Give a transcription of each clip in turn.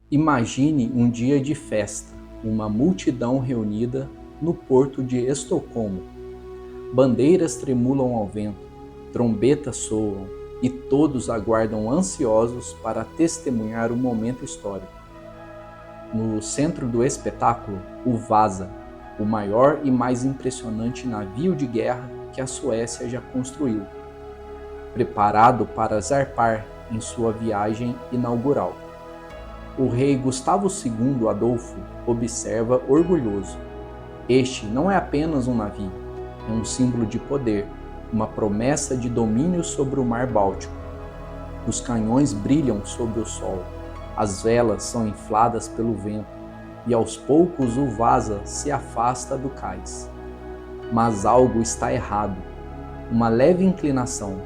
Imagine um dia de festa, uma multidão reunida no porto de Estocolmo. Bandeiras tremulam ao vento, trombetas soam e todos aguardam ansiosos para testemunhar o momento histórico. No centro do espetáculo, o Vasa, o maior e mais impressionante navio de guerra que a Suécia já construiu, preparado para zarpar em sua viagem inaugural. O rei Gustavo II Adolfo observa orgulhoso. Este não é apenas um navio, é um símbolo de poder, uma promessa de domínio sobre o Mar Báltico. Os canhões brilham sob o sol, as velas são infladas pelo vento e aos poucos o Vasa se afasta do cais. Mas algo está errado. Uma leve inclinação,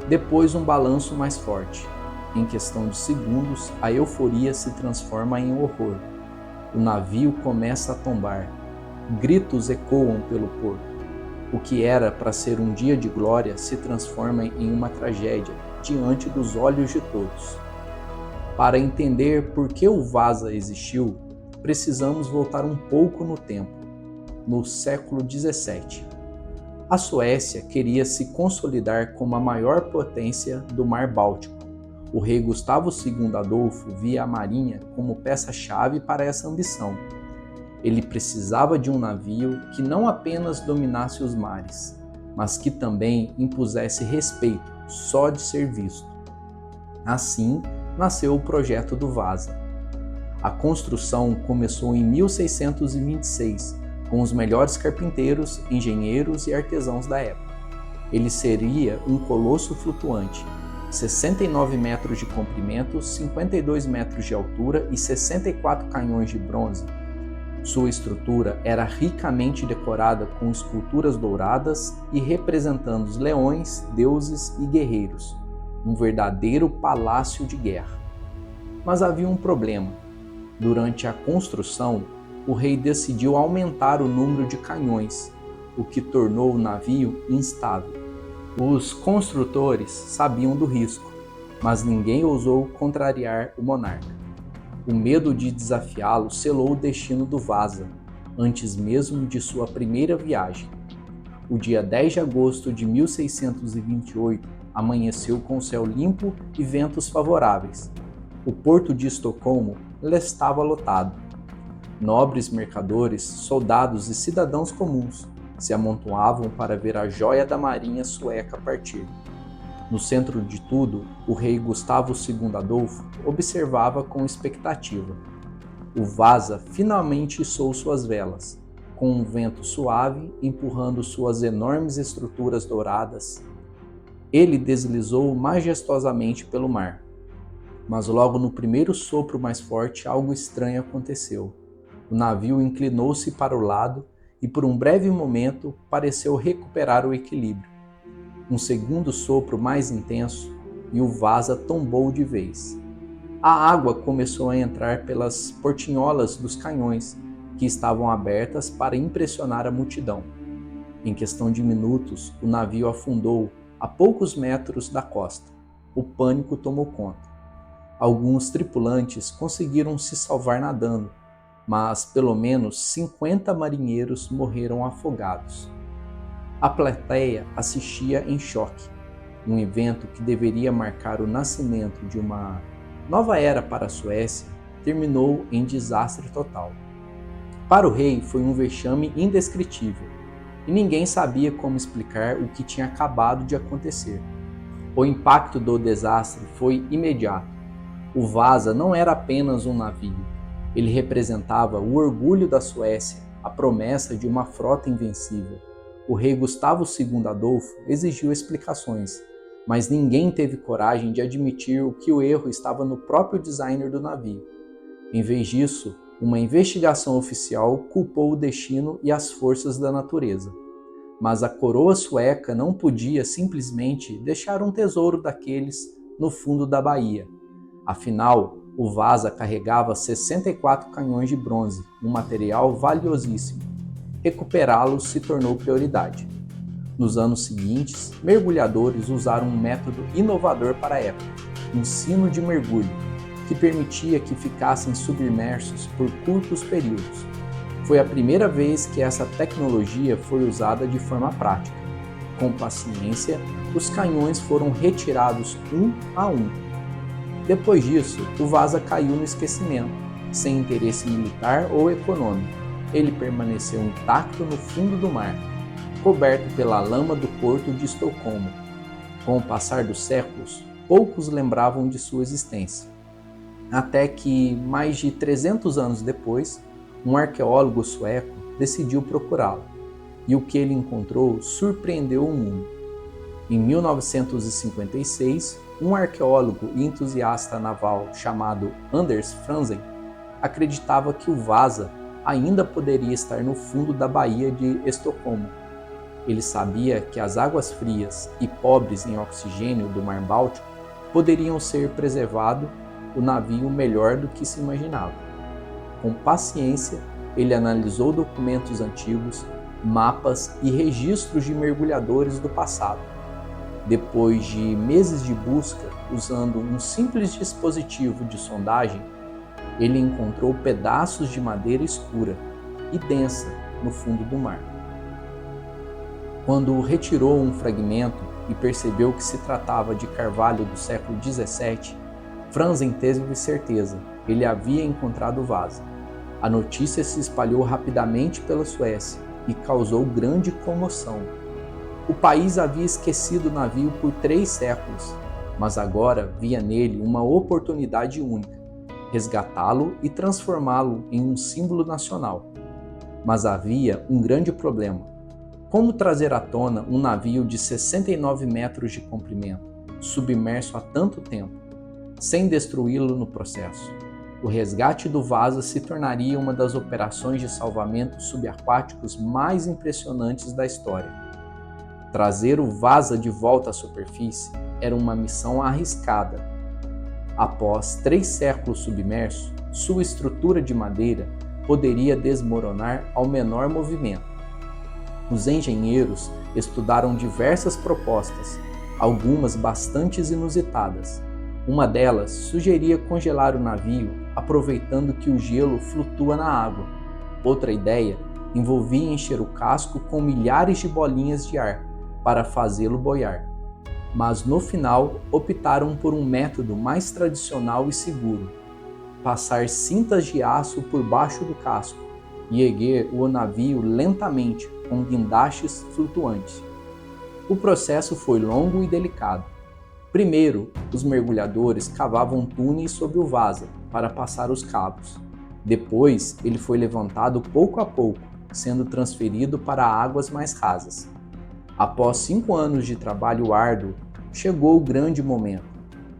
depois um balanço mais forte. Em questão de segundos, a euforia se transforma em horror. O navio começa a tombar. Gritos ecoam pelo porto. O que era para ser um dia de glória se transforma em uma tragédia diante dos olhos de todos. Para entender por que o Vasa existiu, precisamos voltar um pouco no tempo, no século XVII. A Suécia queria se consolidar como a maior potência do Mar Báltico. O rei Gustavo II Adolfo via a marinha como peça-chave para essa ambição. Ele precisava de um navio que não apenas dominasse os mares, mas que também impusesse respeito só de ser visto. Assim, nasceu o projeto do Vasa. A construção começou em 1626, com os melhores carpinteiros, engenheiros e artesãos da época. Ele seria um colosso flutuante, 69 metros de comprimento, 52 metros de altura e 64 canhões de bronze. Sua estrutura era ricamente decorada com esculturas douradas e representando os leões, deuses e guerreiros, um verdadeiro palácio de guerra. Mas havia um problema. Durante a construção, o rei decidiu aumentar o número de canhões, o que tornou o navio instável. Os construtores sabiam do risco, mas ninguém ousou contrariar o monarca. O medo de desafiá-lo selou o destino do Vasa, antes mesmo de sua primeira viagem. O dia 10 de agosto de 1628 amanheceu com céu limpo e ventos favoráveis. O porto de Estocolmo estava lotado. Nobres mercadores, soldados e cidadãos comuns se amontoavam para ver a joia da marinha sueca partir. No centro de tudo, o rei Gustavo II Adolfo observava com expectativa. O Vasa finalmente içou suas velas, com um vento suave empurrando suas enormes estruturas douradas. Ele deslizou majestosamente pelo mar. Mas logo no primeiro sopro mais forte, algo estranho aconteceu. O navio inclinou-se para o lado e por um breve momento pareceu recuperar o equilíbrio. Um segundo sopro mais intenso e o Vasa tombou de vez. A água começou a entrar pelas portinholas dos canhões, que estavam abertas para impressionar a multidão. Em questão de minutos, o navio afundou a poucos metros da costa. O pânico tomou conta. Alguns tripulantes conseguiram se salvar nadando, mas pelo menos 50 marinheiros morreram afogados. A plateia assistia em choque. Um evento que deveria marcar o nascimento de uma nova era para a Suécia terminou em desastre total. Para o rei foi um vexame indescritível, e ninguém sabia como explicar o que tinha acabado de acontecer. O impacto do desastre foi imediato. O Vasa não era apenas um navio. Ele representava o orgulho da Suécia, a promessa de uma frota invencível. O rei Gustavo II Adolfo exigiu explicações, mas ninguém teve coragem de admitir que o erro estava no próprio designer do navio. Em vez disso, uma investigação oficial culpou o destino e as forças da natureza. Mas a coroa sueca não podia simplesmente deixar um tesouro daqueles no fundo da baía. Afinal, o Vasa carregava 64 canhões de bronze, um material valiosíssimo. Recuperá-los se tornou prioridade. Nos anos seguintes, mergulhadores usaram um método inovador para a época, ensino de mergulho. que permitia que ficassem submersos por curtos períodos. Foi a primeira vez que essa tecnologia foi usada de forma prática. Com paciência, os canhões foram retirados um a um. Depois disso, o Vasa caiu no esquecimento, sem interesse militar ou econômico. Ele permaneceu intacto no fundo do mar, coberto pela lama do porto de Estocolmo. Com o passar dos séculos, poucos lembravam de sua existência. Até que, mais de 300 anos depois, um arqueólogo sueco decidiu procurá-lo, e o que ele encontrou surpreendeu o mundo. Em 1956, um arqueólogo e entusiasta naval chamado Anders Franzen acreditava que o Vasa ainda poderia estar no fundo da Baía de Estocolmo. Ele sabia que as águas frias e pobres em oxigênio do Mar Báltico poderiam ser preservado o navio melhor do que se imaginava. Com paciência, ele analisou documentos antigos, mapas e registros de mergulhadores do passado. Depois de meses de busca, usando um simples dispositivo de sondagem, ele encontrou pedaços de madeira escura e densa no fundo do mar. Quando retirou um fragmento e percebeu que se tratava de carvalho do século XVII, Franzen teve certeza, ele havia encontrado o Vasa. A notícia se espalhou rapidamente pela Suécia e causou grande comoção. O país havia esquecido o navio por 3 séculos, mas agora via nele uma oportunidade única, resgatá-lo e transformá-lo em um símbolo nacional. Mas havia um grande problema. Como trazer à tona um navio de 69 metros de comprimento, submerso há tanto tempo, sem destruí-lo no processo? O resgate do Vasa se tornaria uma das operações de salvamento subaquáticos mais impressionantes da história. Trazer o Vasa de volta à superfície era uma missão arriscada. Após 3 séculos submerso, sua estrutura de madeira poderia desmoronar ao menor movimento. Os engenheiros estudaram diversas propostas, algumas bastante inusitadas. Uma delas sugeria congelar o navio, aproveitando que o gelo flutua na água. Outra ideia envolvia encher o casco com milhares de bolinhas de ar para fazê-lo boiar. Mas no final optaram por um método mais tradicional e seguro: passar cintas de aço por baixo do casco e erguer o navio lentamente com guindastes flutuantes. O processo foi longo e delicado. Primeiro, os mergulhadores cavavam túneis sobre o Vasa para passar os cabos. Depois, ele foi levantado pouco a pouco, sendo transferido para águas mais rasas. Após 5 anos de trabalho árduo, chegou o grande momento.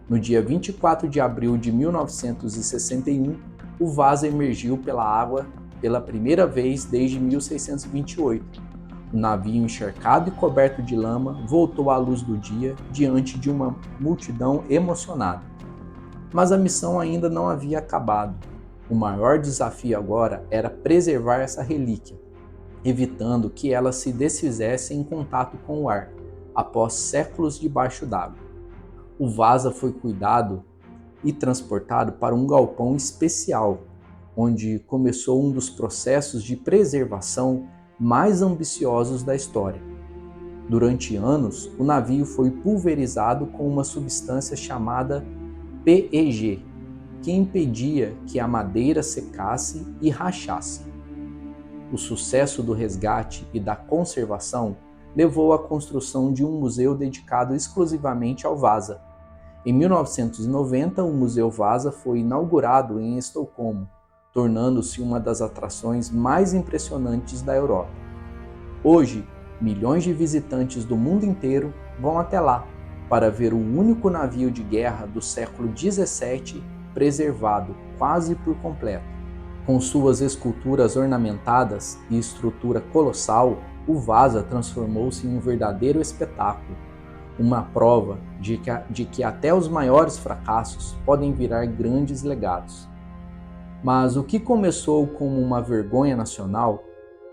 No dia 24 de abril de 1961, o Vasa emergiu pela água pela primeira vez desde 1628. O navio, encharcado e coberto de lama, voltou à luz do dia diante de uma multidão emocionada. Mas a missão ainda não havia acabado. O maior desafio agora era preservar essa relíquia, evitando que ela se desfizesse em contato com o ar, após séculos debaixo d'água. O Vasa foi cuidado e transportado para um galpão especial, onde começou um dos processos de preservação mais ambiciosos da história. Durante anos, o navio foi pulverizado com uma substância chamada PEG, que impedia que a madeira secasse e rachasse. O sucesso do resgate e da conservação levou à construção de um museu dedicado exclusivamente ao Vasa. Em 1990, o Museu Vasa foi inaugurado em Estocolmo, tornando-se uma das atrações mais impressionantes da Europa. Hoje, milhões de visitantes do mundo inteiro vão até lá para ver o único navio de guerra do século XVII preservado quase por completo. Com suas esculturas ornamentadas e estrutura colossal, o Vasa transformou-se em um verdadeiro espetáculo, uma prova de que até os maiores fracassos podem virar grandes legados. Mas o que começou como uma vergonha nacional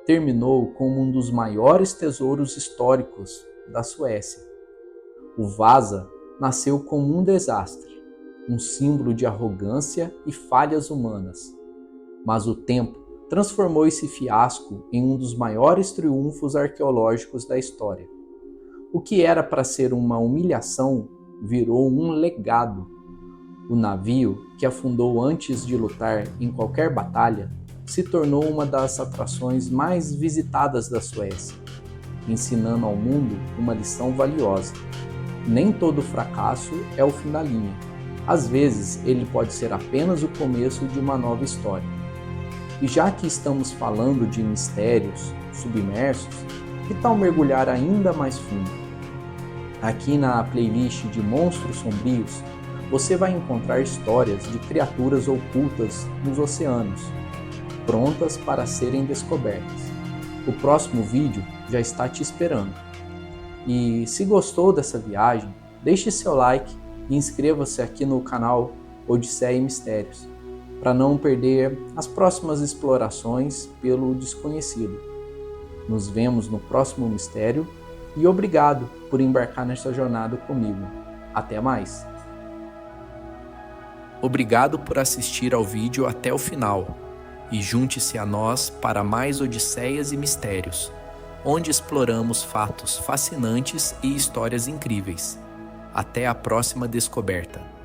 terminou como um dos maiores tesouros históricos da Suécia. O Vasa nasceu como um desastre, um símbolo de arrogância e falhas humanas. Mas o tempo transformou esse fiasco em um dos maiores triunfos arqueológicos da história. O que era para ser uma humilhação virou um legado. O navio, que afundou antes de lutar em qualquer batalha, se tornou uma das atrações mais visitadas da Suécia, ensinando ao mundo uma lição valiosa. Nem todo fracasso é o fim da linha. Às vezes, ele pode ser apenas o começo de uma nova história. E já que estamos falando de mistérios submersos, que tal mergulhar ainda mais fundo? Aqui na playlist de Monstros Sombrios, você vai encontrar histórias de criaturas ocultas nos oceanos, prontas para serem descobertas. O próximo vídeo já está te esperando. E se gostou dessa viagem, deixe seu like e inscreva-se aqui no canal Odisseia e Mistérios, para não perder as próximas explorações pelo desconhecido. Nos vemos no próximo mistério e obrigado por embarcar nesta jornada comigo. Até mais! Obrigado por assistir ao vídeo até o final e junte-se a nós para mais Odisseias e Mistérios, onde exploramos fatos fascinantes e histórias incríveis. Até a próxima descoberta!